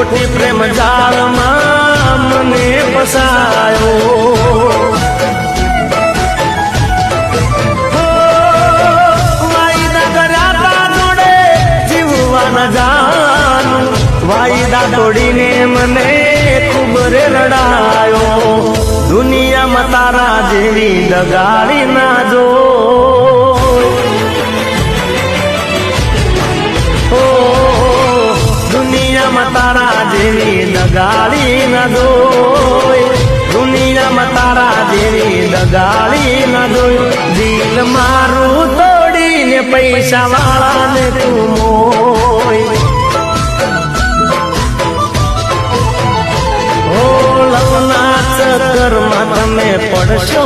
ખોટી પ્રેમ જાળમાં મને ફસાયો વાયદા કર્યા તા જોડે જીવવા ન જાનું વાયદા તોડીને મને ખૂબ રે રડાયો દુનિયામાં તારા જેવી દગાડી ના જો દુનિયામાં તારા જેવી દગાડી ના જોઈ દુનિયામાં તારા જેવી દગાડી ના જોઈ દિલ મારું તોડીને પૈસા વાળાને તું મોય લવના ચક્કરમાં તમે પડશો